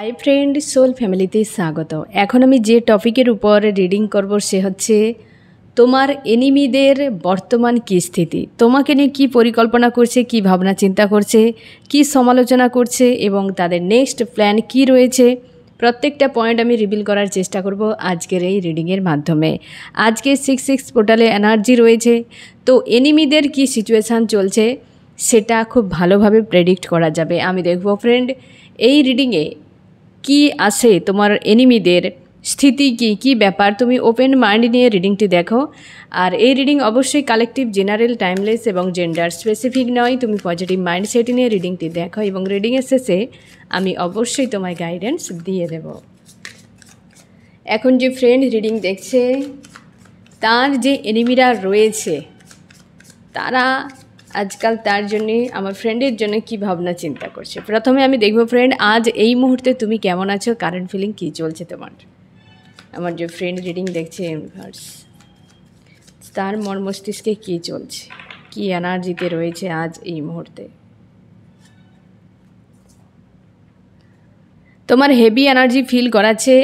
Hi friend, soul ফ্যামিলিতে স্বাগত। এখন আমি যে টপিকের উপর রিডিং করব সে হচ্ছে তোমার এনিমিদের বর্তমান কী স্থিতি, তোমাকে নিয়ে কী পরিকল্পনা করছে, কী ভাবনা চিন্তা করছে, কী সমালোচনা করছে এবং তাদের নেক্সট প্ল্যান কী রয়েছে। প্রত্যেকটা পয়েন্ট আমি রিভিল করার চেষ্টা করব আজকের এই রিডিংয়ের মাধ্যমে। আজকে 6 পোর্টালে এনার্জি রয়েছে, তো এনিমিদের কী সিচুয়েশান চলছে সেটা খুব ভালোভাবে প্রেডিক্ট করা যাবে। আমি দেখব ফ্রেন্ড এই রিডিংয়ে কি আসে, তোমার এনিমিদের স্থিতি কি ব্যাপার। তুমি ওপেন মাইন্ড নিয়ে রিডিংটি দেখো। আর এই রিডিং অবশ্যই কালেকটিভ, জেনারেল, টাইমলেস এবং জেন্ডার স্পেসিফিক নয়। তুমি পজিটিভ মাইন্ডসেট নিয়ে রিডিংটি দেখো এবং রিডিংয়ের শেষে আমি অবশ্যই তোমায় গাইডেন্স দিয়ে দেব। এখন যে ফ্রেন্ড রিডিং দেখছে তার যে এনিমিরা রয়েছে তারা আজকাল তার জন্যে, আমার ফ্রেন্ডের জন্য কী ভাবনা চিন্তা করছে। প্রথমে আমি দেখব ফ্রেন্ড আজ এই মুহূর্তে তুমি কেমন আছো, কারেন্ট ফিলিং কী চলছে তোমার। আমার যে ফ্রেন্ড রিডিং দেখছে ইউনিভার্স, তার মন মস্তিষ্কে কী চলছে, কী এনার্জিতে রয়েছে আজ এই মুহূর্তে। তোমার হেভি এনার্জি ফিল করাচ্ছে,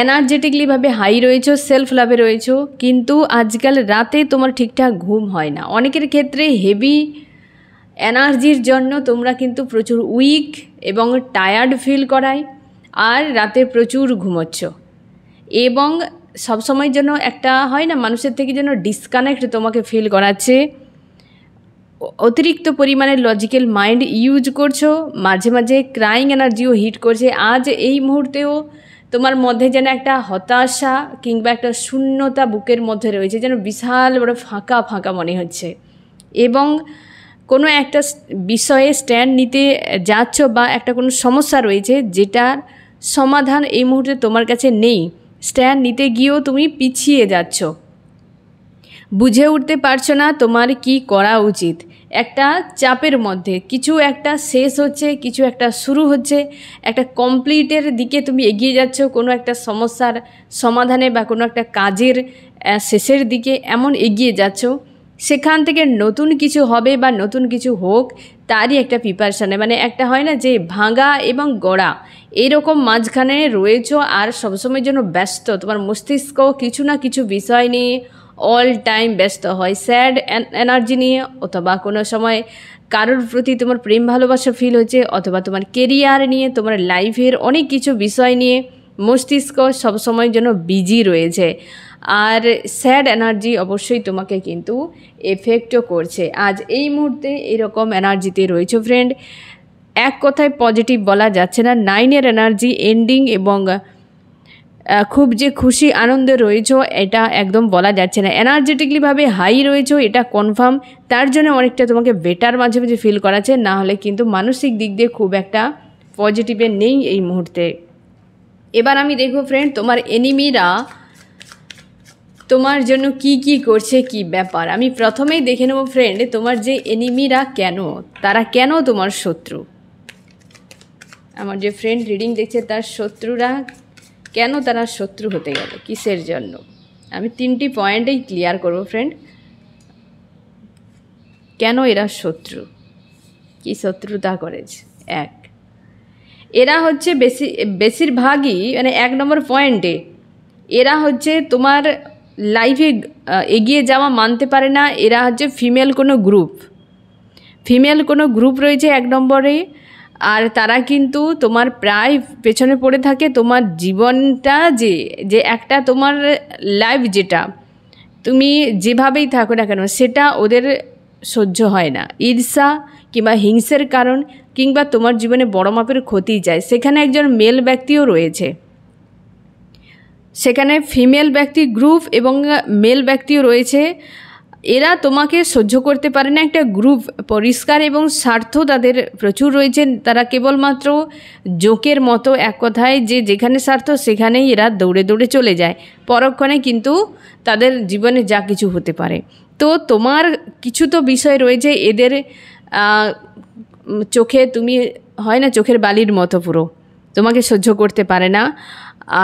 এনার্জেটিকলিভাবে হাই রয়েছো, সেলফ লাভে রয়েছো, কিন্তু আজকাল রাতে তোমার ঠিকঠাক ঘুম হয় না। অনেকের ক্ষেত্রে হেভি এনার্জির জন্য তোমরা কিন্তু প্রচুর উইক এবং টায়ার্ড ফিল করায়, আর রাতে প্রচুর ঘুমোচ্ছ এবং সবসময় যেন একটা হয় না মানুষের থেকে যেন ডিসকানেক্ট তোমাকে ফিল করাচ্ছে। অতিরিক্ত পরিমাণে লজিক্যাল মাইন্ড ইউজ করছো, মাঝে মাঝে ক্রাইং এনার্জিও হিট করছে। আজ এই মুহূর্তেও তোমার মধ্যে যেন একটা হতাশা কিংবা একটা শূন্যতা বুকের মধ্যে রয়েছে, যেন বিশাল বড় ফাঁকা ফাঁকা মনে হচ্ছে এবং কোনো একটা বিষয়ে স্ট্যান্ড নিতে যাচ্ছ বা একটা কোনো সমস্যা রয়েছে যেটার সমাধান এই মুহূর্তে তোমার কাছে নেই। স্ট্যান্ড নিতে গিয়েও তুমি পিছিয়ে যাচ্ছ, বুঝে উঠতে পারছো না তোমার কি করা উচিত। একটা চাপের মধ্যে কিছু একটা শেষ হচ্ছে, কিছু একটা শুরু হচ্ছে, একটা কমপ্লিটের দিকে তুমি এগিয়ে যাচ্ছ, কোনো একটা সমস্যার সমাধানে বা কোনো একটা কাজের শেষের দিকে এমন এগিয়ে যাচ্ছ। সেখান থেকে নতুন কিছু হবে বা নতুন কিছু হোক তারই একটা প্রিপারেশানে, মানে একটা হয় না যে ভাঙা এবং গড়া, এইরকম মাঝখানে রয়েছো আর সবসময়ের জন্য ব্যস্ত। তোমার মস্তিষ্ক কিছু না কিছু বিষয় নিয়ে অল টাইম ব্যস্ত হয়, স্যাড এনার্জি নিয়ে, অথবা কোনো সময় কারোর প্রতি তোমার প্রেম ভালোবাসা ফিল হচ্ছে, অথবা তোমার কেরিয়ার নিয়ে, তোমার লাইফের অনেক কিছু বিষয় নিয়ে মস্তিষ্ক সবসময়ের জন্য বিজি রয়েছে। আর স্যাড এনার্জি অবশ্যই তোমাকে কিন্তু এফেক্টও করছে। আজ এই মুহূর্তে এরকম এনার্জিতে রয়েছে ফ্রেন্ড, এক কথায় পজিটিভ বলা যাচ্ছে না। 9-এর এনার্জি এন্ডিং এবং খুব যে খুশি আনন্দে রয়েছো এটা একদম বলা যাচ্ছে না। এনার্জেটিকলিভাবে হাই রয়েছো এটা কনফার্ম, তার জন্য অনেকটা তোমাকে বেটার মাঝে মাঝে ফিল করাচ্ছে, না হলে কিন্তু মানসিক দিক দিয়ে খুব একটা পজিটিভে নেই এই মুহূর্তে। এবার আমি দেখব ফ্রেন্ড তোমার এনিমিরা তোমার জন্য কি করছে, কি ব্যাপার। আমি প্রথমেই দেখে নেব ফ্রেন্ড তোমার যে এনিমিরা তারা কেন তোমার শত্রু। আমার যে ফ্রেন্ড রিডিং দেখছে তার শত্রুরা কেন, তারা শত্রু হতে গেল, কিসের জন্য। আমি 3টি পয়েন্টেই ক্লিয়ার করব ফ্রেন্ড, কেন এরা শত্রু, কি শত্রুতা করেছে। এরা হচ্ছে বেশিরভাগই মানে 1 নম্বর পয়েন্টে এরা হচ্ছে তোমার লাইফে এগিয়ে যাওয়া মানতে পারে না। এরা হচ্ছে ফিমেল কোনো গ্রুপ রয়েছে 1 নম্বরে, আর তারা কিন্তু তোমার প্রায় পেছনে পড়ে থাকে। তোমার জীবনটা যে একটা তোমার লাইফ যেটা তুমি যেভাবেই থাকো না কেন সেটা ওদের সহ্য হয় না। ঈর্ষা কিংবা হিংসের কারণ কিংবা তোমার জীবনে বড় মাপের ক্ষতি যায়। সেখানে একজন মেল ব্যক্তিও রয়েছে, সেখানে ফিমেল ব্যক্তি গ্রুপ এবং মেল ব্যক্তিও রয়েছে। এরা তোমাকে সহ্য করতে পারে না। একটা গ্রুপ পরিষ্কার এবং স্বার্থ তাদের প্রচুর রয়েছে। তারা কেবলমাত্র জোকের মতো, এক কথায় যে যেখানে স্বার্থ সেখানেই এরা দৌড়ে দৌড়ে চলে যায়, পরক্ষণে কিন্তু তাদের জীবনে যা কিছু হতে পারে। তো তোমার কিছু তো বিষয় রয়েছে এদের চোখে, তুমি হয় না চোখের বালির মতো, পুরো তোমাকে সহ্য করতে পারে না।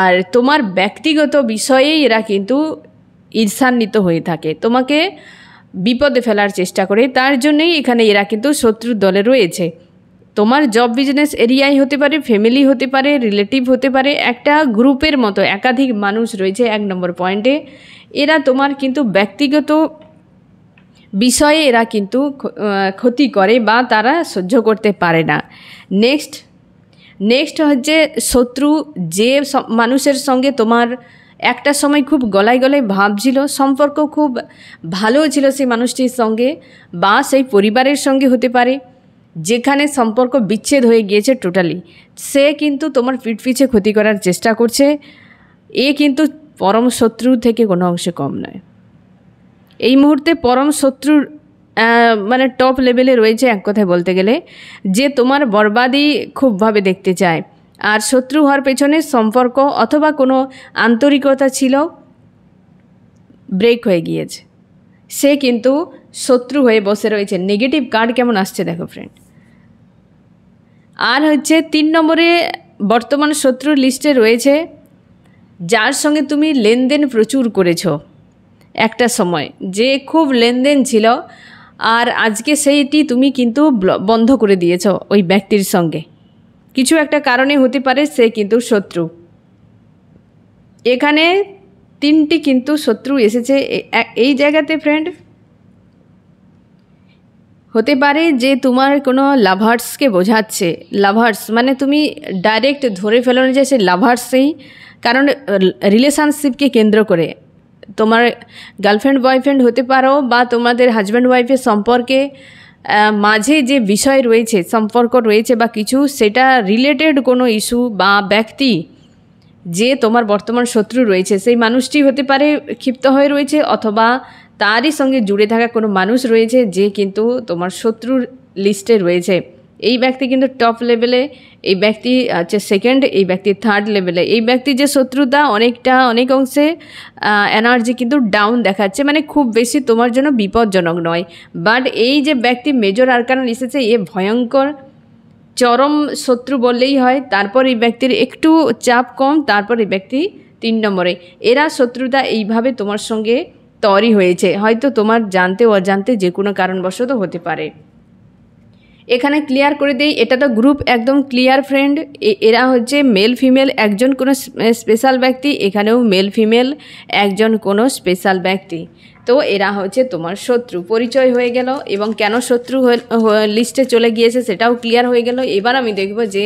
আর তোমার ব্যক্তিগত বিষয়েই এরা কিন্তু ঈর্ষান্বিত হয়ে থাকে, তোমাকে বিপদে ফেলার চেষ্টা করে। তার জন্যই এখানে এরা কিন্তু শত্রুর দলে রয়েছে। তোমার জব বিজনেস এরিয়াই হতে পারে, ফ্যামিলি হতে পারে, রিলেটিভ হতে পারে, একটা গ্রুপের মতো একাধিক মানুষ রয়েছে 1 নম্বর পয়েন্টে। এরা তোমার কিন্তু ব্যক্তিগত বিষয়ে এরা কিন্তু ক্ষতি করে বা তারা সহ্য করতে পারে না। নেক্সট হচ্ছে শত্রু, যে মানুষের সঙ্গে তোমার একটা সময় খুব গলায় গলায় ভাব ছিল, সম্পর্ক খুব ভালো ছিল সেই মানুষটির সঙ্গে বা সেই পরিবারের সঙ্গে হতে পারে, যেখানে সম্পর্ক বিচ্ছেদ হয়ে গিয়েছে টোটালি, সে কিন্তু তোমার পিঠ পিছে ক্ষতি করার চেষ্টা করছে। এ কিন্তু পরম শত্রু থেকে কোনো অংশে কম নয়। এই মুহূর্তে পরম শত্রুর মানে টপ লেভেলে রয়েছে এক কথায় বলতে গেলে, যে তোমার বরবাদি খুবভাবে দেখতে চায়। আর শত্রু হওয়ার পেছনে সম্পর্ক অথবা কোনো আন্তরিকতা ছিল, ব্রেক হয়ে গিয়েছে, সে কিন্তু শত্রু হয়ে বসে রয়েছে। নেগেটিভ কার্ড কেমন আসছে দেখো ফ্রেন্ড। আর হচ্ছে 3 নম্বরে বর্তমান শত্রুর লিস্টে রয়েছে যার সঙ্গে তুমি লেনদেন প্রচুর করেছো একটা সময়, যে খুব লেনদেন ছিল, আর আজকে সেইটি তুমি কিন্তু বন্ধ করে দিয়েছো ওই ব্যক্তির সঙ্গে। কিছু একটা কারণে হতে পারে সে কিন্তু শত্রু। এখানে 3টি কিন্তু শত্রু এসেছে এই জায়গাতে ফ্রেন্ড। হতে পারে যে তোমার কোনো লাভার্সকে বোঝাচ্ছে, লাভার্স মানে তুমি ডাইরেক্ট ধরে ফেলো না যে সে লাভার্সেই, কারণ রিলেশনশিপকে কেন্দ্র করে তোমার গার্লফ্রেন্ড বয়ফ্রেন্ড হতে পারো বা তোমাদের হাজব্যান্ড ওয়াইফের সম্পর্কে মাঝে যে বিষয় রয়েছে, সম্পর্ক রয়েছে বা কিছু, সেটা রিলেটেড কোনো ইস্যু বা ব্যক্তি যে তোমার বর্তমান শত্রু রয়েছে, সেই মানুষটি হতে পারে ক্ষিপ্ত হয়ে রয়েছে, অথবা তারই সঙ্গে জুড়ে থাকা কোনো মানুষ রয়েছে যে কিন্তু তোমার শত্রুর লিস্টে রয়েছে। এই ব্যক্তি কিন্তু টপ লেভেলে, এই ব্যক্তি হচ্ছে সেকেন্ড, এই ব্যক্তি থার্ড লেভেলে। এই ব্যক্তি যে শত্রুতা অনেক অংশে এনার্জি কিন্তু ডাউন দেখাচ্ছে, মানে খুব বেশি তোমার জন্য বিপজ্জনক নয়। বাট এই যে ব্যক্তি মেজর আরকান এসেছে, এ ভয়ঙ্কর চরম শত্রু বললেই হয়। তারপর এই ব্যক্তির একটু চাপ কম, তারপর এই ব্যক্তি 3 নম্বরে। এরা শত্রুতা এইভাবে তোমার সঙ্গে তৈরি হয়েছে, হয়তো তোমার জানতে অজান্তে যে কোনো কারণবশত হতে পারে। এখানে ক্লিয়ার করে দেই, এটা তো গ্রুপ একদম ক্লিয়ার ফ্রেন্ড। এরা হচ্ছে মেল ফিমেল, একজন কোনো স্পেশাল ব্যক্তি, এখানেও মেল ফিমেল একজন কোনো স্পেশাল ব্যক্তি। তো এরা হচ্ছে তোমার শত্রু, পরিচয় হয়ে গেল, এবং কেন শত্রু লিস্টে চলে গিয়েছে সেটাও ক্লিয়ার হয়ে গেল। এবার আমি দেখব যে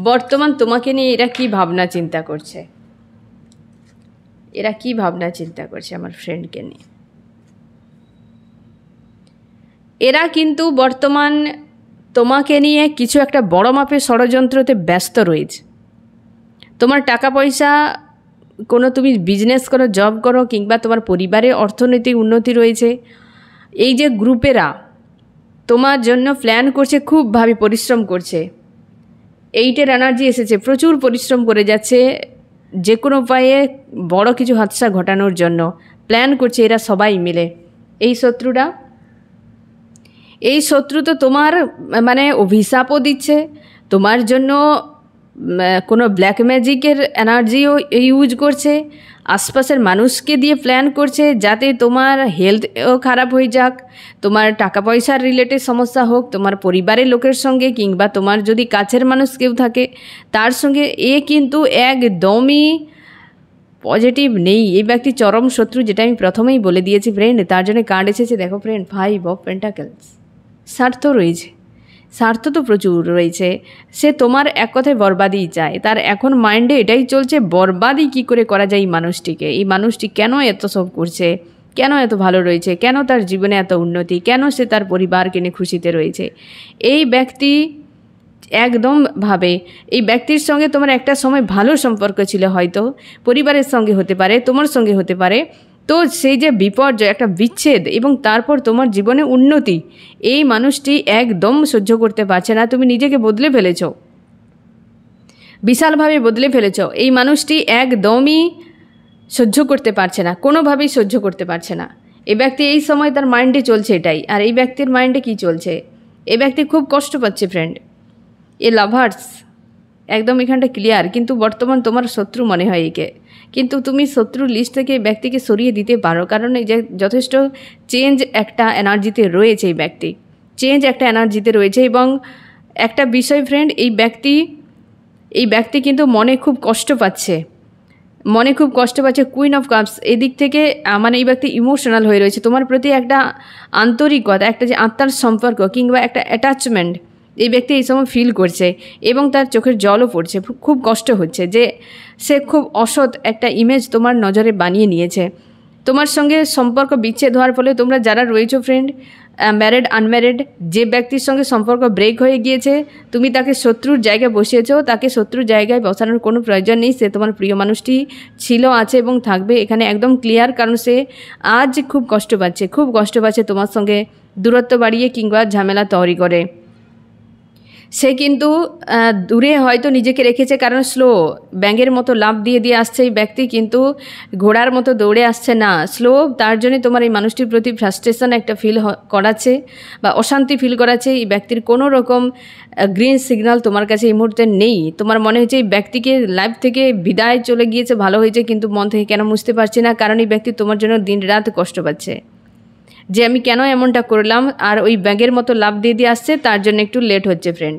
বর্তমান তোমাকে নিয়ে এরা কি ভাবনা চিন্তা করছে, এরা কি ভাবনা চিন্তা করছে আমার ফ্রেন্ডকে নিয়ে। এরা কিন্তু বর্তমান তোমাকে নিয়ে কিছু একটা বড় মাপের ষড়যন্ত্রতে ব্যস্ত রয়েছে। তোমার টাকা পয়সা, কোনো তুমি বিজনেস করো, জব করো, কিংবা তোমার পরিবারে অর্থনৈতিক উন্নতি রয়েছে, এই যে গ্রুপেরা তোমার জন্য প্ল্যান করছে, খুবভাবে পরিশ্রম করছে। 8-এর এনার্জি এসেছে, প্রচুর পরিশ্রম করে যাচ্ছে যে কোনো উপায়ে বড় কিছু হাদসা ঘটানোর জন্য প্ল্যান করছে এরা সবাই মিলে। এই শত্রু তো তোমার মানে অভিশাপও দিচ্ছে, তোমার জন্য কোনো ব্ল্যাক ম্যাজিকের এনার্জিও ইউজ করছে, আশপাশের মানুষকে দিয়ে প্ল্যান করছে যাতে তোমার হেলথও খারাপ হয়ে যাক, তোমার টাকা পয়সার রিলেটেড সমস্যা হোক, তোমার পরিবারের লোকের সঙ্গে, কিংবা তোমার যদি কাছের মানুষ কেউ থাকে তার সঙ্গে। এ কিন্তু একদমই পজিটিভ নেই, এই ব্যক্তি চরম শত্রু, যেটা আমি প্রথমেই বলে দিয়েছি ফ্রেন্ড। তার জন্য কার্ড এসেছে দেখো ফ্রেন্ড, 5 অফ পেন্টাকেলস। স্বার্থ রয়েছে, স্বার্থ তো প্রচুর রয়েছে। সে তোমার এক কথায় বরবাদই চায়, তার এখন মাইন্ডে এটাই চলছে বরবাদই কি করে করা যায় এই মানুষটিকে, এই মানুষটি কেন এত সব করছে, কেন এত ভালো রয়েছে, কেন তার জীবনে এত উন্নতি, কেন সে তার পরিবারকে নিয়ে খুশিতে রয়েছে। এই ব্যক্তি একদম ভাবে, এই ব্যক্তির সঙ্গে তোমার একটা সময় ভালো সম্পর্ক ছিল, হয়তো পরিবারের সঙ্গে হতে পারে, তোমার সঙ্গে হতে পারে। তো সেই যে বিপর্যয়, একটা বিচ্ছেদ এবং তারপর তোমার জীবনে উন্নতি, এই মানুষটি একদম সহ্য করতে পারছে না। তুমি নিজেকে বদলে ফেলেছ, বিশালভাবে বদলে ফেলেছ। এই মানুষটি একদমই সহ্য করতে পারছে না, কোনোভাবেই সহ্য করতে পারছে না। এই ব্যক্তি এই সময় তার মাইন্ডে চলছে এটাই। আর এই ব্যক্তির মাইন্ডে কি চলছে, এই ব্যক্তি খুব কষ্ট পাচ্ছে ফ্রেন্ড। এ লাভার্স একদম এখানটা ক্লিয়ার, কিন্তু বর্তমান তোমার শত্রু মনে হয় একে। কিন্তু তুমি শত্রু লিস্ট থেকে ব্যক্তিকে সরিয়ে দিতে পারো, কারণ এই যে যথেষ্ট চেঞ্জ একটা এনার্জিতে রয়েছে, এই ব্যক্তি চেঞ্জ একটা এনার্জিতে রয়েছে, এবং একটা বিষয় ফ্রেন্ড, এই ব্যক্তি কিন্তু মনে খুব কষ্ট পাচ্ছে, কুইন অফ কাপস এদিক থেকে মানে এই ব্যক্তি ইমোশনাল হয়ে রয়েছে তোমার প্রতি। একটা আন্তরিকতা, একটা যে আত্মার সম্পর্ক কিংবা একটা অ্যাটাচমেন্ট এই ব্যক্তি এই সময় ফিল করছে এবং তার চোখের জলও পড়ছে, খুব কষ্ট হচ্ছে যে সে খুব অসৎ একটা ইমেজ তোমার নজরে বানিয়ে নিয়েছে। তোমার সঙ্গে সম্পর্ক বিচ্ছেদ হওয়ার ফলে তোমরা যারা রয়েছো ফ্রেন্ড, ম্যারিড আনম্যারিড, যে ব্যক্তির সঙ্গে সম্পর্ক ব্রেক হয়ে গিয়েছে তুমি তাকে শত্রুর জায়গায় বসিয়েছো, তাকে শত্রুর জায়গায় বসানোর কোনো প্রয়োজন নেই। সে তোমার প্রিয় মানুষটি ছিল, আছে এবং থাকবে, এখানে একদম ক্লিয়ার। কারণ সে আজ খুব কষ্ট পাচ্ছে তোমার সঙ্গে দূরত্ব বাড়িয়ে কিংবা ঝামেলা তৈরি করে। সে কিন্তু দূরে হয়তো নিজেকে রেখেছে, কারণ স্লো ব্যাঙের মতো লাফ দিয়ে আসছে এই ব্যক্তি, কিন্তু ঘোড়ার মতো দৌড়ে আসছে না, স্লো। তার জন্য তোমার এই মানুষটির প্রতি ফ্রাস্ট্রেশন একটা ফিল করাচ্ছে বা অশান্তি ফিল করাচ্ছে। এই ব্যক্তির কোনো রকম গ্রিন সিগন্যাল তোমার কাছে এই মুহূর্তে নেই। তোমার মনে হচ্ছে এই ব্যক্তিকে লাইফ থেকে বিদায় চলে গিয়েছে, ভালো হয়েছে, কিন্তু মন থেকে কেন বুঝতে পারছি না। কারণ এই ব্যক্তি তোমার জন্য দিন রাত কষ্ট পাচ্ছে যে আমি কেন এমনটা করলাম, আর ওই ব্যাগের মতো লাভ দিয়ে আসছে, তার জন্য একটু লেট হচ্ছে ফ্রেন্ড।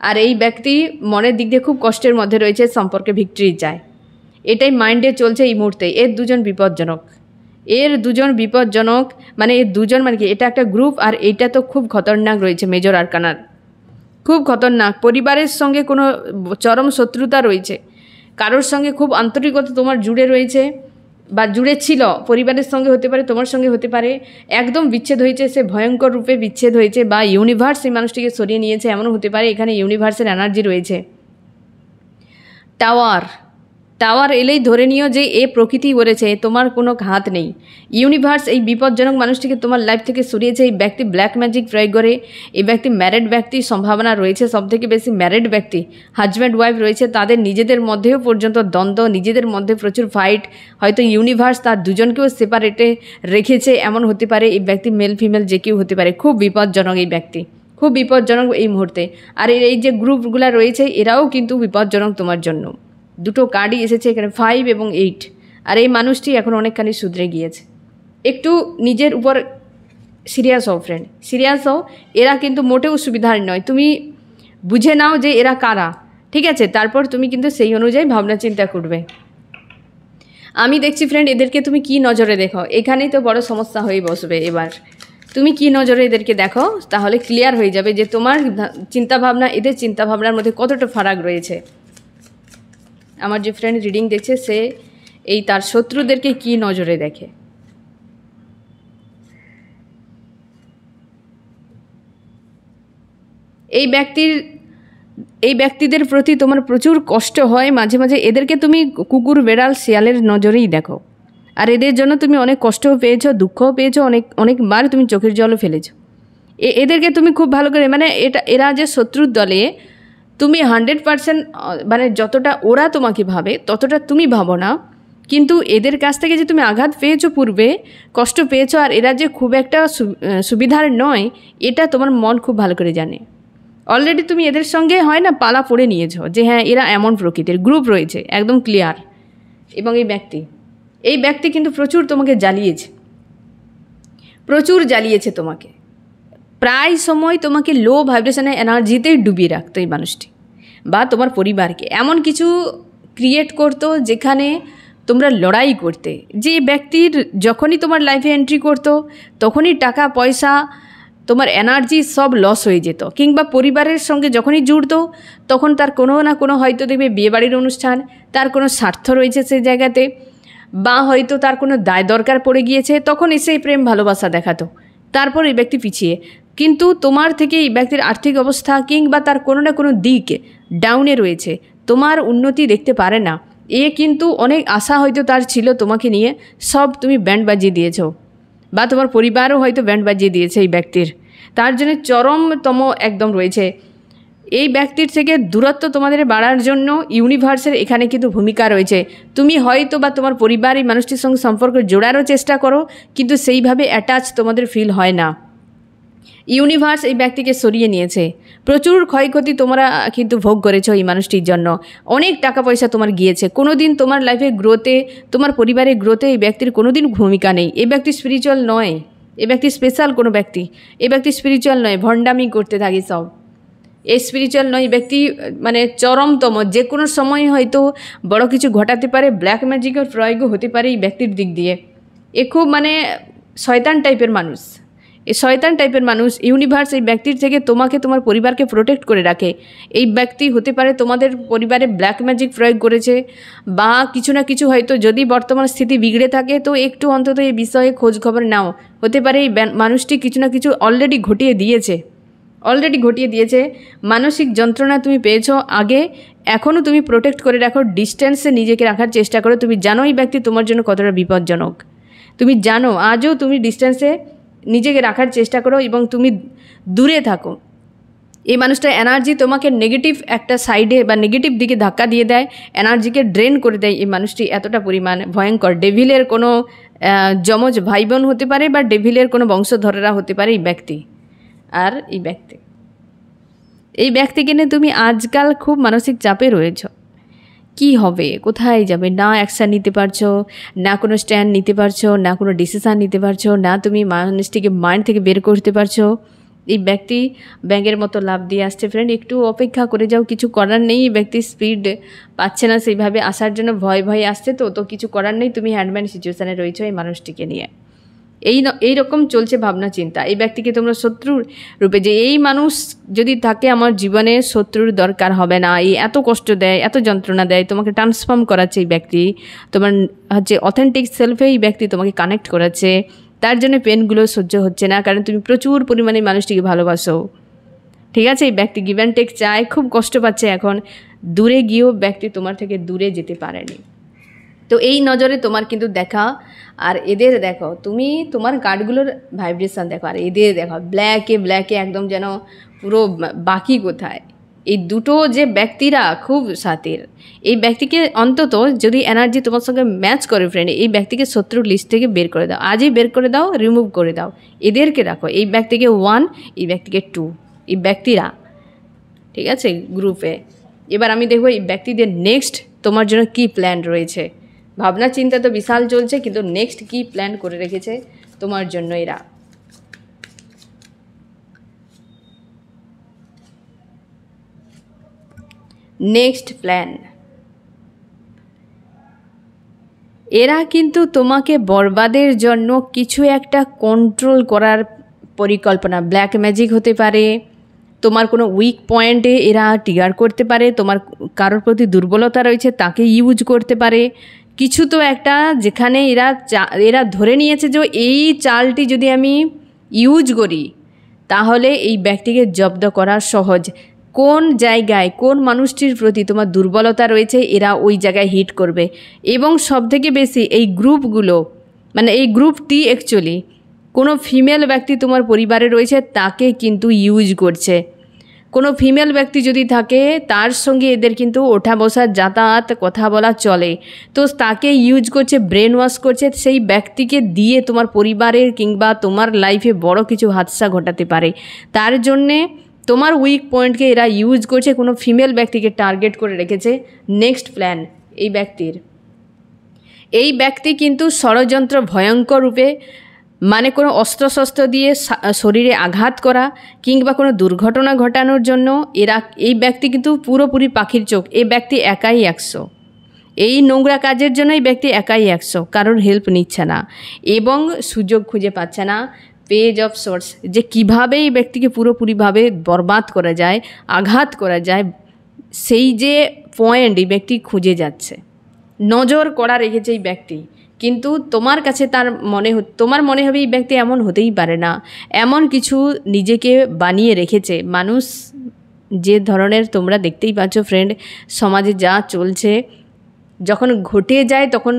আর এই ব্যক্তি মনের দিক দিয়ে খুব কষ্টের মধ্যে রয়েছে, সম্পর্কে ভিক্টরি চায়, এটাই মাইন্ডে চলছে এই মুহূর্তে। এর দুজন বিপজ্জনক, মানে এর দুজন মানে কি, এটা একটা গ্রুপ, আর এইটা তো খুব খতরনাক রয়েছে, মেজর আরকানার খুব খতরনাক। পরিবারের সঙ্গে কোনো চরম শত্রুতা রয়েছে, কারোর সঙ্গে খুব আন্তরিকতা তোমার জুড়ে রয়েছে বা জুড়ে ছিল, পরিবারের সঙ্গে হতে পারে, তোমার সঙ্গে হতে পারে, একদম বিচ্ছেদ হয়েছে, সে ভয়ঙ্কর রূপে বিচ্ছেদ হয়েছে, বা ইউনিভার্স এই মানুষটিকে সরিয়ে নিয়েছে, এমনও হতে পারে। এখানে ইউনিভার্সের এনার্জি রয়েছে। টাওয়ার এলেই ধরে নিও যে এ প্রকৃতি করেছে, তোমার কোনো হাত নেই। ইউনিভার্স এই বিপজ্জনক মানুষটিকে তোমার লাইফ থেকে সরিয়েছে। এই ব্যক্তি ব্ল্যাক ম্যাজিক প্রয়োগ করে, এই ব্যক্তি ম্যারিড ব্যক্তির সম্ভাবনা রয়েছে, সবথেকে বেশি ম্যারিড ব্যক্তি, হাজব্যান্ড ওয়াইফ রয়েছে, তাদের নিজেদের মধ্যেও পর্যন্ত দ্বন্দ্ব, নিজেদের মধ্যে প্রচুর ফাইট, হয়তো ইউনিভার্স তার দুজনকেও সেপারেটে রেখেছে, এমন হতে পারে। এই ব্যক্তি মেল ফিমেল যে কেউ হতে পারে, খুব বিপজ্জনক এই ব্যক্তি, খুব বিপজ্জনক এই মুহূর্তে। আর এই যে গ্রুপগুলো রয়েছে এরাও কিন্তু বিপজ্জনক তোমার জন্য। দুটো কার্ডই এসেছে এখানে, 5 এবং 8। আর এই মানুষটি এখন অনেকখানি শুধরে গিয়েছে। একটু নিজের উপর সিরিয়াস হও ফ্রেন্ড, সিরিয়াস হও। এরা কিন্তু মোটেও সুবিধার নয়, তুমি বুঝে নাও যে এরা কারা, ঠিক আছে? তারপর তুমি কিন্তু সেই অনুযায়ী ভাবনা চিন্তা করবে। আমি দেখছি ফ্রেন্ড এদেরকে তুমি কি নজরে দেখো, এখানেই তো বড় সমস্যা হয়ে বসবে। এবার তুমি কি নজরে এদেরকে দেখো, তাহলে ক্লিয়ার হয়ে যাবে যে তোমার চিন্তাভাবনা এদের চিন্তাভাবনার মধ্যে কতটা ফারাক রয়েছে। আমার যে ফ্রেন্ড রিডিং দেখছে সে এই তার শত্রুদেরকে কি নজরে দেখে। এই ব্যক্তিদের প্রতি তোমার প্রচুর কষ্ট হয় মাঝে মাঝে। এদেরকে তুমি কুকুর, বেড়াল, শিয়ালের নজরেই দেখো। আর এদের জন্য তুমি অনেক কষ্টও পেয়েছো, দুঃখও পেয়েছো, অনেকবার তুমি চোখের জলও ফেলেছো। এদেরকে তুমি খুব ভালো করে, মানে এরা যে শত্রুর দলে, তুমি 100% মানে যতটা ওরা তোমাকে ভাবে ততটা তুমি ভাবো না। কিন্তু এদের কাছ থেকে যে তুমি আঘাত পেয়েছো, পূর্বে কষ্ট পেয়েছো, আর এরা যে খুব একটা সুবিধার নয়, এটা তোমার মন খুব ভালো করে জানে। অলরেডি তুমি এদের সঙ্গে হয় না পালা পড়ে নিয়েছো যে হ্যাঁ এরা এমন প্রকৃতির, গ্রুপ রয়েছে, একদম ক্লিয়ার। এবং এই ব্যক্তি কিন্তু প্রচুর তোমাকে জ্বালিয়েছে তোমাকে, প্রায় সময় তোমাকে লো ভাইব্রেশনের এনার্জিতেই ডুবিয়ে রাখতো এই মানুষটি, বা তোমার পরিবারকে এমন কিছু ক্রিয়েট করতো যেখানে তোমরা লড়াই করতে। যে ব্যক্তির যখনই তোমার লাইফে এন্ট্রি করতো তখনই টাকা পয়সা, তোমার এনার্জি সব লস হয়ে যেত। কিংবা পরিবারের সঙ্গে যখনই জুড়তো তখন তার কোনো না কোনো, হয়তো দেখবে বিয়েবাড়ির অনুষ্ঠান, তার কোনো স্বার্থ রয়েছে সেই জায়গাতে, বা হয়তো তার কোনো দায় দরকার পড়ে গিয়েছে, তখন এসে প্রেম ভালোবাসা দেখাতো। তারপর এই ব্যক্তি পিছিয়ে, কিন্তু তোমার থেকে এই ব্যক্তির আর্থিক অবস্থা কিংবা তার কোনো না কোনো দিক ডাউনে রয়েছে, তোমার উন্নতি দেখতে পারে না। কিন্তু অনেক আশা হয়তো তার ছিল তোমাকে নিয়ে, সব তুমি ব্যান্ড বাজিয়ে দিয়েছো, বা তোমার পরিবারও হয়তো ব্যান্ড বাজিয়ে দিয়েছে এই ব্যক্তির। তার জন্য চরমতম একদম রয়েছে। এই ব্যক্তির থেকে দূরত্ব তোমাদের বাড়ার জন্য ইউনিভার্সের এখানে কিন্তু ভূমিকা রয়েছে। তুমি হয়তো বা তোমার পরিবার এই মানুষটির সঙ্গে সম্পর্ক জোড়ারও চেষ্টা করো, কিন্তু সেইভাবে অ্যাটাচ তোমাদের ফিল হয় না। ইউনিভার্স এই ব্যক্তিকে সরিয়ে নিয়েছে। প্রচুর ক্ষয়ক্ষতি তোমরা কিন্তু ভোগ করেছো এই মানুষটির জন্য। অনেক টাকা পয়সা তোমার গিয়েছে। কোনো দিন তোমার লাইফে গ্রোথে, তোমার পরিবারের গ্রোথে এই ব্যক্তির কোনো দিন ভূমিকা নেই। এই ব্যক্তি স্পিরিচুয়াল নয়, এই ব্যক্তি স্পেশাল কোনো ব্যক্তি। এই ব্যক্তি স্পিরিচুয়াল নয়, ভণ্ডামি করতে থাকে সব। এই স্পিরিচুয়াল নয়, এই ব্যক্তি মানে চরমতম যে কোনো সময় হয়তো বড় কিছু ঘটাতে পারে, ব্ল্যাক ম্যাজিকের প্রয়োগও হতে পারে এই ব্যক্তির দিক দিয়ে। এ খুব মানে শয়তান টাইপের মানুষ, এই শয়তান টাইপের মানুষ। ইউনিভার্স এই ব্যক্তির থেকে তোমাকে তোমার পরিবারকে প্রোটেক্ট করে রাখে। এই ব্যক্তি হতে পারে তোমাদের পরিবারে ব্ল্যাক ম্যাজিক প্রয়োগ করেছে, বা কিছু না কিছু হয়তো যদি বর্তমান স্থিতি বিগড়ে থাকে তো একটু অন্তত এই বিষয়ে খোঁজ খবর নাও। হতে পারে এই মানুষটি কিছু না কিছু অলরেডি ঘটিয়ে দিয়েছে। মানসিক যন্ত্রণা তুমি পেয়েছো আগে, এখনও তুমি প্রোটেক্ট করে রাখো, ডিস্টেন্সে নিজেকে রাখার চেষ্টা করো। তুমি জানো এই ব্যক্তি তোমার জন্য কতটা বিপজ্জনক, তুমি জানো, আজও তুমি ডিস্টেন্সে নিজেকে রাখার চেষ্টা করো এবং তুমি দূরে থাকো। এই মানুষটা এনার্জি তোমাকে নেগেটিভ একটা সাইডে বা নেগেটিভ দিকে ধাক্কা দিয়ে দেয়, এনার্জিকে ড্রেন করে দেয়। এই মানুষটি এতটা পরিমাণ ভয়ঙ্কর, ডেভিলের কোনো যমজ ভাই বোন হতে পারে বা ডেভিলের কোনো বংশধরেরা হতে পারে এই ব্যক্তি। আর এই ব্যক্তিকে নিয়ে তুমি আজকাল খুব মানসিক চাপে রয়েছ। কি হবে, কোথায় যাবে, না অ্যাকশান নিতে পারছো, না কোনো স্ট্যান্ড নিতে পারছো, না কোনো ডিসিশান নিতে পারছো, না তুমি মানুষটিকে মাইন্ড থেকে বের করতে পারছো। এই ব্যক্তি ব্যাঙের মতো লাভ দিয়ে আসছে ফ্রেন্ড, একটু অপেক্ষা করে যাও, কিছু করার নেই। এই ব্যক্তি স্পিড পাচ্ছে না সেইভাবে আসার জন্য, ভয় আসছে, তো কিছু করার নেই। তুমি হ্যান্ডম্যান সিচুয়েশানে রয়েছো এই মানুষটিকে নিয়ে। এই রকম চলছে ভাবনা চিন্তা। এই ব্যক্তিকে তোমরা শত্রুর রূপে, যে এই মানুষ যদি থাকে আমার জীবনে, শত্রুর দরকার হবে না, এই এত কষ্ট দেয়, এত যন্ত্রণা দেয়, তোমাকে ট্রান্সফর্ম করাচ্ছে এই ব্যক্তি, তোমার অথেন্টিক সেলফে এই ব্যক্তি তোমাকে কানেক্ট করাচ্ছে। তার জন্য পেনগুলো সহ্য হচ্ছে না, কারণ তুমি প্রচুর পরিমাণে মানুষটিকে ভালোবাসো। ঠিক আছে, এই ব্যক্তি গিভ অ্যান্ড টেক চায়, খুব কষ্ট পাচ্ছে এখন। দূরে গিয়েও ব্যক্তি তোমার থেকে দূরে যেতে পারেনি। তো এই নজরে তোমার কিন্তু দেখা, আর এদের দেখো, তুমি তোমার কার্ডগুলোর ভাইব্রেশন দেখো, আর এদের দেখো ব্ল্যাকে একদম যেন পুরো বাকি কোথায়। এই দুটো যে ব্যক্তিরা খুব সাথের, এই ব্যক্তিকে অন্তত যদি এনার্জি তোমার সঙ্গে ম্যাচ করে ফ্রেন্ড, এই ব্যক্তিকে শত্রুর লিস্ট থেকে বের করে দাও, আজই বের করে দাও, রিমুভ করে দাও। এদেরকে রাখো, এই ব্যক্তিকে 1, এই ব্যক্তিকে 2, এই ব্যক্তিরা, ঠিক আছে, গ্রুপে। এবার আমি দেখবো এই ব্যক্তিদের নেক্সট তোমার জন্য কী প্ল্যান রয়েছে। ভাবনা চিন্তা তো বিশাল চলছে, কিন্তু নেক্সট কী প্ল্যান করে রেখেছে তোমার জন্য এরা। নেক্সট প্ল্যান, এরা কিন্তু তোমাকে বরবাদের জন্য কিছু একটা কন্ট্রোল করার পরিকল্পনা, ব্ল্যাক ম্যাজিক হতে পারে, তোমার কোনো উইক পয়েন্টে এরা ট্রিগার করতে পারে, তোমার কারোর প্রতি দুর্বলতা রয়েছে তাকে ইউজ করতে পারে। কিছু তো একটা, যেখানে এরা ধরে নিয়েছে যে এই চালটি যদি আমি ইউজ করি তাহলে এই ব্যক্তিকে জব্দ করা সহজ। কোন জায়গায়, কোন মানুষটির প্রতি তোমার দুর্বলতা রয়েছে, এরা ওই জায়গায় হিট করবে। এবং সবথেকে বেশি এই গ্রুপগুলো, মানে এই গ্রুপটি অ্যাকচুয়ালি কোনো ফিমেল ব্যক্তি তোমার পরিবারে রয়েছে তাকে কিন্তু ইউজ করছে। কোনো ফিমেল ব্যক্তি যদি থাকে তার সঙ্গে এদের কিন্তু ওঠা বসা, যাতায়াত, কথা বলা চলে, তো তাকে ইউজ করছে, ব্রেন ওয়াশ করছে। সেই ব্যক্তিকে দিয়ে তোমার পরিবারের কিংবা তোমার লাইফে বড় কিছু হাদসা ঘটাতে পারে। তার জন্যে তোমার উইক পয়েন্টকে এরা ইউজ করছে, কোনো ফিমেল ব্যক্তিকে টার্গেট করে রেখেছে। নেক্সট প্ল্যান এই ব্যক্তি কিন্তু ষড়যন্ত্র ভয়ঙ্কর রূপে, মানে কোনো অস্ত্রশস্ত্র দিয়ে শরীরে আঘাত করা কিংবা কোনো দুর্ঘটনা ঘটানোর জন্য এই ব্যক্তি কিন্তু পুরোপুরি পাখির চোখ। এই ব্যক্তি একাই 100, এই নোংরা কাজের জন্য এই ব্যক্তি একাই 100, কারোর হেল্প নিচ্ছে না এবং সুযোগ খুঁজে পাচ্ছে না। পেজ অফ সোর্স, যে কীভাবে এই ব্যক্তিকে পুরোপুরিভাবে বরবাদ করা যায়, আঘাত করা যায়, সেই যে পয়েন্ট এই ব্যক্তি খুঁজে যাচ্ছে। নজর করা রেখেছে এই ব্যক্তি, কিন্তু তোমার কাছে তোমার মনে হবে এই ব্যক্তি এমন হতেই পারে না, এমন কিছু নিজেকে বানিয়ে রেখেছে। মানুষ যে ধরনের, তোমরা দেখতেই পাচ্ছ ফ্রেন্ড, সমাজে যা চলছে, যখন ঘটে যায় তখন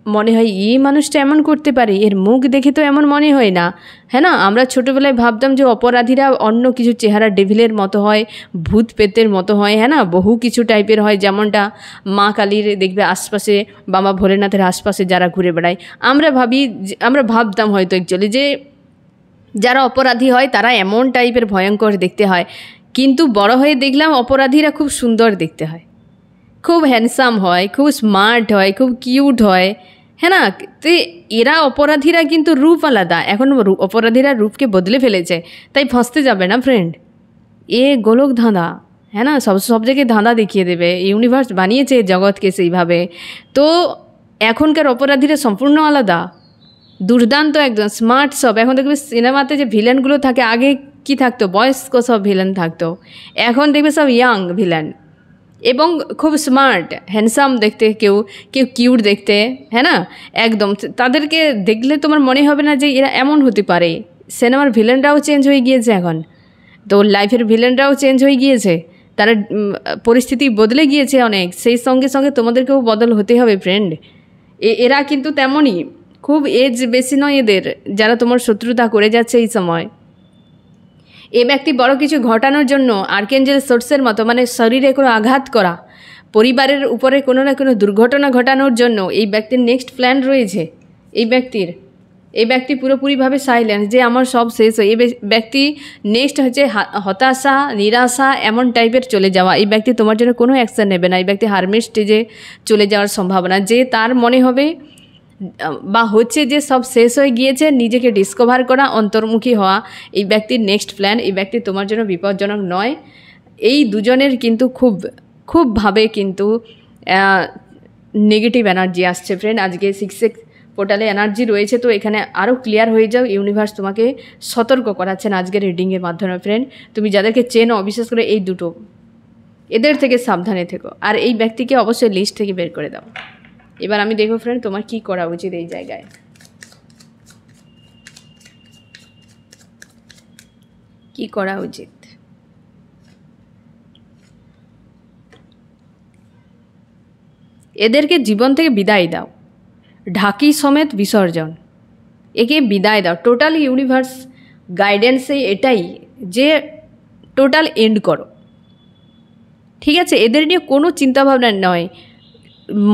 মনে হয় এই মানুষটা এমন করতে পারে, এর মুখ দেখে তো এমন মনে হয় না। হ্যাঁ না, আমরা ছোটোবেলায় ভাবতাম যে অপরাধীরা অন্য কিছু চেহারা, ডেভিলের মতো হয়, ভূত পেতের মতো হয়, হ্যাঁ না, বহু কিছু টাইপের হয়। যেমনটা মা কালীর দেখবে আশপাশে, বাবা ভোলেনাথের আশপাশে যারা ঘুরে বেড়ায়, আমরা ভাবতাম হয়তো অ্যাকচুয়ালি যে যারা অপরাধী হয় তারা এমন টাইপের ভয়ঙ্কর দেখতে হয়, কিন্তু বড় হয়ে দেখলাম অপরাধীরা খুব সুন্দর দেখতে হয়, খুব হ্যান্ডসাম হয়, খুব স্মার্ট হয়, খুব কিউট হয়, হ্যাঁ না। তো এরা অপরাধীরা কিন্তু রূপ আলাদা, এখন অপরাধীরা রূপকে বদলে ফেলেছে, তাই ফাঁসতে যাবে না ফ্রেন্ড। এ গোলক ধাঁধা, হ্যাঁ না, সব জায়গায় ধাঁধা দেখিয়ে দেবে। ইউনিভার্স বানিয়েছে জগৎকে সেইভাবে। তো এখনকার অপরাধীরা সম্পূর্ণ আলাদা, দুর্দান্ত, একদম স্মার্ট সব। এখন দেখবে সিনেমাতে যে ভিলেনগুলো থাকে, আগে কি থাকতো, বয়স্ক সব ভিলেন থাকতো, এখন দেখবে সব ইয়াং ভিলেন এবং খুব স্মার্ট হ্যান্ডসাম দেখতে, কেউ কিউট দেখতে, হ্যাঁ না, একদম। তাদেরকে দেখলে তোমার মনে হবে না যে এরা এমন হতে পারে। সিনেমার ভিলেনরাও চেঞ্জ হয়ে গিয়েছে এখন, তো লাইফের ভিলেনরাও চেঞ্জ হয়ে গিয়েছে, তারা পরিস্থিতি বদলে গিয়েছে অনেক, সেই সঙ্গে সঙ্গে তোমাদেরকেও বদল হতে হবে ফ্রেন্ড। এরা কিন্তু তেমনই, খুব এজ বেশি নয় এদের, যারা তোমার শত্রুতা করে যাচ্ছে এই সময়। এ ব্যক্তি বড় কিছু ঘটানোর জন্য আর্কেঞ্জেল সোর্সের মতো, মানে শরীরে কোনো আঘাত করা, পরিবারের উপরে কোনো না কোনো দুর্ঘটনা ঘটানোর জন্য এই ব্যক্তির নেক্সট প্ল্যান রয়েছে। এই ব্যক্তি পুরোপুরিভাবে সাইলেন্স, যে আমার সব শেষ হয়। এই ব্যক্তি নেক্সট হচ্ছে হতাশা, নিরাশা, এমন টাইপের চলে যাওয়া। এই ব্যক্তি তোমার জন্য কোনো অ্যাকশান নেবে না। এই ব্যক্তি হারমিট স্টেজে চলে যাওয়ার সম্ভাবনা, যে তার মনে হবে বা হচ্ছে যে সব শেষ হয়ে গিয়েছে, নিজেকে ডিসকভার করা, অন্তর্মুখী হওয়া এই ব্যক্তির নেক্সট প্ল্যান। এই ব্যক্তি তোমার জন্য বিপজ্জনক নয়। এই দুজনের কিন্তু খুবভাবে কিন্তু নেগেটিভ এনার্জি আসছে ফ্রেন্ড। আজকে 6 পোর্টালে এনার্জি রয়েছে, তো এখানে আরও ক্লিয়ার হয়ে যাও। ইউনিভার্স তোমাকে সতর্ক করাচ্ছেন আজকের রিডিংয়ের মাধ্যমে ফ্রেন্ড। তুমি যাদেরকে চেনো, বিশেষ করে এই দুটো, এদের থেকে সাবধানে থেকো, আর এই ব্যক্তিকে অবশ্যই লিস্ট থেকে বের করে দাও। এবার আমি দেখো ফ্রেন্ড তোমার কি করা উচিত এই জায়গায়। কি করা উচিত? এদেরকে জীবন থেকে বিদায় দাও, ঢাকি সমেত বিসর্জন, একে বিদায় দাও। টোটাল ইউনিভার্স গাইডেন্সে এটাই যে টোটাল এন্ড করো, ঠিক আছে? এদের নিয়ে কোনো চিন্তাভাবনা নয়,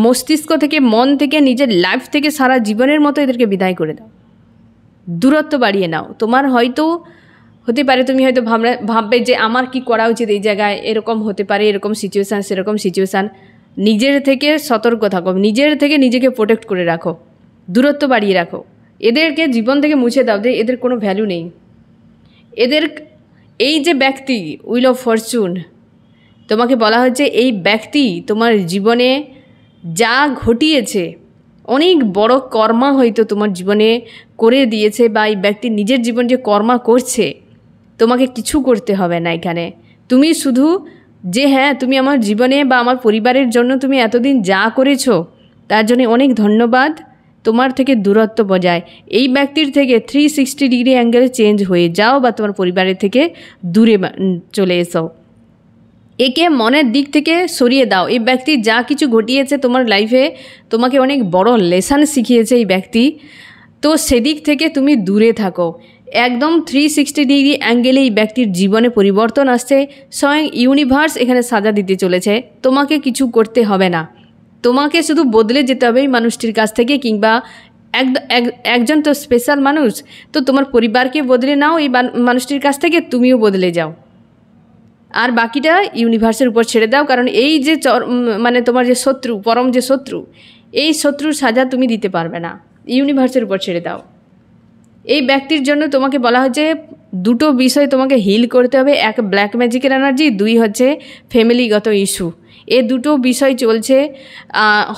মস্তিষ্ক থেকে, মন থেকে, নিজের লাইফ থেকে, সারা জীবনের মতো এদেরকে বিদায় করে দাও, দূরত্ব বাড়িয়ে নাও। তোমার হয়তো হতে পারে, তুমি হয়তো ভাববে যে আমার কি করা উচিত এই জায়গায়, এরকম হতে পারে, এরকম সিচুয়েশান, সেরকম সিচুয়েশান। নিজের থেকে সতর্ক থাকো, নিজের থেকে নিজেকে প্রোটেক্ট করে রাখো, দূরত্ব বাড়িয়ে রাখো। এদেরকে জীবন থেকে মুছে দাও, যে এদের কোনো ভ্যালু নেই। এদের এই যে ব্যক্তি উইল অফ ফরচুন, তোমাকে বলা হচ্ছে এই ব্যক্তি তোমার জীবনে যা ঘটিয়েছে, অনেক বড় কর্মা হয়তো তোমার জীবনে করে দিয়েছে, বা এই ব্যক্তি নিজের জীবন যে কর্মা করছে, তোমাকে কিছু করতে হবে না এখানে। তুমি শুধু যে হ্যাঁ, তুমি আমার জীবনে বা আমার পরিবারের জন্য তুমি এতদিন যা করেছো, তার জন্য অনেক ধন্যবাদ। তোমার থেকে দূরত্ব বজায়, এই ব্যক্তির থেকে 360 ডিগ্রি অ্যাঙ্গেলে চেঞ্জ হয়ে যাও, বা তোমার পরিবারের থেকে দূরে চলে এসো। একে মনের দিক থেকে সরিয়ে দাও। এই ব্যক্তি যা কিছু ঘটিয়েছে তোমার লাইফে, তোমাকে অনেক বড় লেসন শিখিয়েছে এই ব্যক্তি, তো সেদিক থেকে তুমি দূরে থাকো। একদম 360 ডিগ্রি অ্যাঙ্গেলে এই ব্যক্তির জীবনে পরিবর্তন আসছে। স্বয়ং ইউনিভার্স এখানে সাজা দিতে চলেছে, তোমাকে কিছু করতে হবে না। তোমাকে শুধু বদলে যেতে হবে এই মানুষটির কাছ থেকে, কিংবা একজন তো স্পেশাল মানুষ, তো তোমার পরিবারকে বদলে নাও এই মানুষটির কাছ থেকে, তুমিও বদলে যাও। আর বাকিটা ইউনিভার্সের উপর ছেড়ে দাও, কারণ এই যে মানে তোমার যে শত্রু, পরম যে শত্রু, এই শত্রুর সাজা তুমি দিতে পারবে না, ইউনিভার্সের উপর ছেড়ে দাও। এই ব্যক্তির জন্য তোমাকে বলা হচ্ছে দুটো বিষয় তোমাকে হিল করতে হবে, এক ব্ল্যাক ম্যাজিকের এনার্জি, 2 হচ্ছে ফ্যামিলিগত ইস্যু। এই দুটো বিষয় চলছে,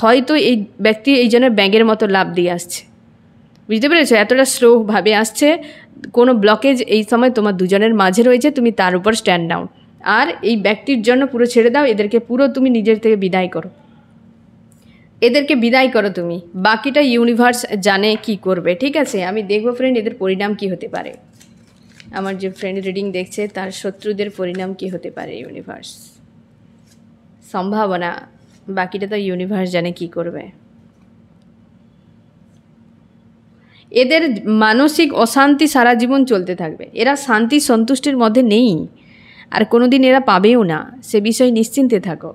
হয়তো এই ব্যক্তি এই জন্য ব্যাঙের মতো লাভ দিয়ে আসছে, বুঝতে পেরেছো? এতটা স্লোভাবে আসছে, কোনো ব্লকেজ এই সময় তোমার দুজনের মাঝে রয়েছে, তুমি তার উপর স্ট্যান্ড নাও। আর এই ব্যক্তির জন্য পুরো ছেড়ে দাও, এদেরকে পুরো তুমি নিজের থেকে বিদায় করো, এদেরকে বিদায় করো তুমি। বাকিটা ইউনিভার্স জানে কি করবে, ঠিক আছে? আমি দেখবো ফ্রেন্ড এদের পরিণাম কি হতে পারে। আমার যে ফ্রেন্ড রিডিং দেখছে তার শত্রুদের পরিণাম কি হতে পারে, ইউনিভার্স সম্ভাবনা, বাকিটা তো ইউনিভার্স জানে কি করবে। এদের মানসিক অশান্তি সারা জীবন চলতে থাকবে, এরা শান্তি সন্তুষ্টির মধ্যে নেই, আর কোনো দিন এরা পাবেও না, সে বিষয়ে নিশ্চিন্তে থাকো।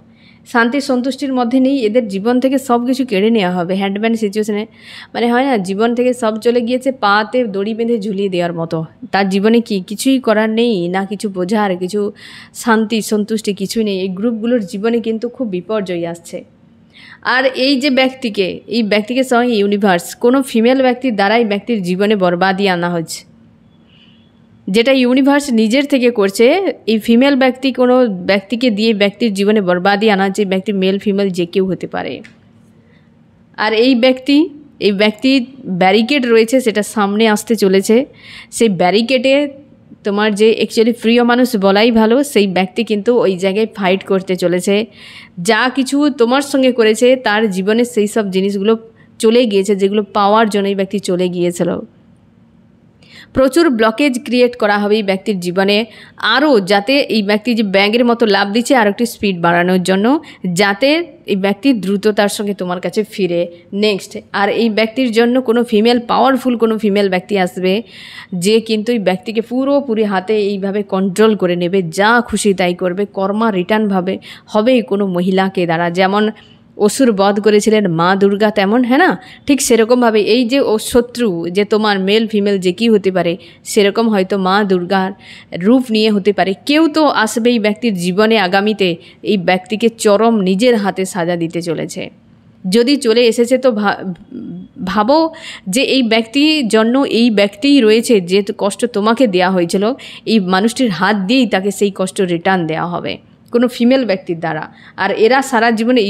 শান্তি সন্তুষ্টির মধ্যে নেই, এদের জীবন থেকে সব কিছু কেড়ে নেওয়া হবে। হ্যান্ডম্যান সিচুয়েশনে, মানে হয় না, জীবন থেকে সব চলে গিয়েছে, পাতে দড়ি বেঁধে ঝুলিয়ে দেওয়ার মতো। তার জীবনে কিছুই করার নেই, না কিছু বোঝার, কিছু শান্তি সন্তুষ্টি কিছুই নেই। এই গ্রুপগুলোর জীবনে কিন্তু খুব বিপর্যয় আসছে। আর এই যে এই ব্যক্তিকে সঙ্গে ইউনিভার্স, কোনো ফিমেল ব্যক্তির দ্বারা এই ব্যক্তির জীবনে বরবাদি আনা হচ্ছে। যেটা ইউনিভার্স নিজের থেকে করছে। এই ফিমেল ব্যক্তি কোনো ব্যক্তিকে দিয়ে ব্যক্তির জীবনে বরবাদি আনা, যে ব্যক্তি মেল ফিমেল যে কেউ হতে পারে। আর এই ব্যক্তির ব্যারিকেড রয়েছে, সেটা সামনে আসতে চলেছে। সেই ব্যারিকেডে তোমার যে অ্যাকচুয়ালি প্রিয় মানুষ বলাই ভালো, সেই ব্যক্তি কিন্তু ওই জায়গায় ফাইট করতে চলেছে। যা কিছু তোমার সঙ্গে করেছে তার জীবনে সেই সব জিনিসগুলো চলে গিয়েছে, যেগুলো পাওয়ার জন্য এই ব্যক্তি চলে গিয়েছিল। প্রচুর ব্লকেজ ক্রিয়েট করা হবে এই ব্যক্তির জীবনে, আরও যাতে এই ব্যক্তি যে ব্যাঙের মতো লাভ দিচ্ছে আর একটু স্পিড বাড়ানোর জন্য, যাতে এই ব্যক্তি দ্রুততার সঙ্গে তোমার কাছে ফিরে। নেক্সট, আর এই ব্যক্তির জন্য কোনো ফিমেল, পাওয়ারফুল কোনো ফিমেল ব্যক্তি আসবে, যে কিন্তু এই ব্যক্তিকে পুরোপুরি হাতে এইভাবে কন্ট্রোল করে নেবে, যা খুশি তাই করবে। কর্মা রিটার্নভাবে হবে কোনো মহিলাকে দ্বারা, যেমন অসুর বধ করেছিলেন মা দুর্গা, তেমন, হ্যাঁ না, ঠিক সেরকমভাবে এই যে ও শত্রু, যে তোমার মেল ফিমেল যে কি হতে পারে, সেরকম হয়তো মা দুর্গার রূপ নিয়ে হতে পারে। কেউ তো আসবে এই ব্যক্তির জীবনে আগামীতে, এই ব্যক্তিকে চরম নিজের হাতে সাজা দিতে চলেছে। যদি চলে এসেছে তো ভাবো যে এই ব্যক্তির জন্য এই ব্যক্তিই রয়েছে, যে কষ্ট তোমাকে দেওয়া হয়েছিল, এই মানুষটির হাত দিয়েই তাকে সেই কষ্ট রিটার্ন দেওয়া হবে কোনো ফিমেল ব্যক্তির দ্বারা। আর এরা সারা জীবনে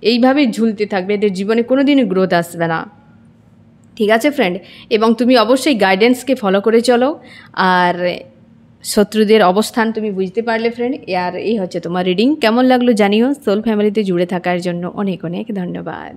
এইভাবে ঝুলতে থাকবে, এদের জীবনে কোনো দিনই গ্রোথ আসবে না। ঠিক আছে ফ্রেন্ড, এবং তুমি অবশ্যই গাইডেন্সকে ফলো করে চলো। আর শত্রুদের অবস্থান তুমি বুঝতে পারলে ফ্রেন্ড। আর এই হচ্ছে তোমার রিডিং। কেমন লাগলো জানিও। সোল ফ্যামিলিতে জুড়ে থাকার জন্য অনেক অনেক ধন্যবাদ।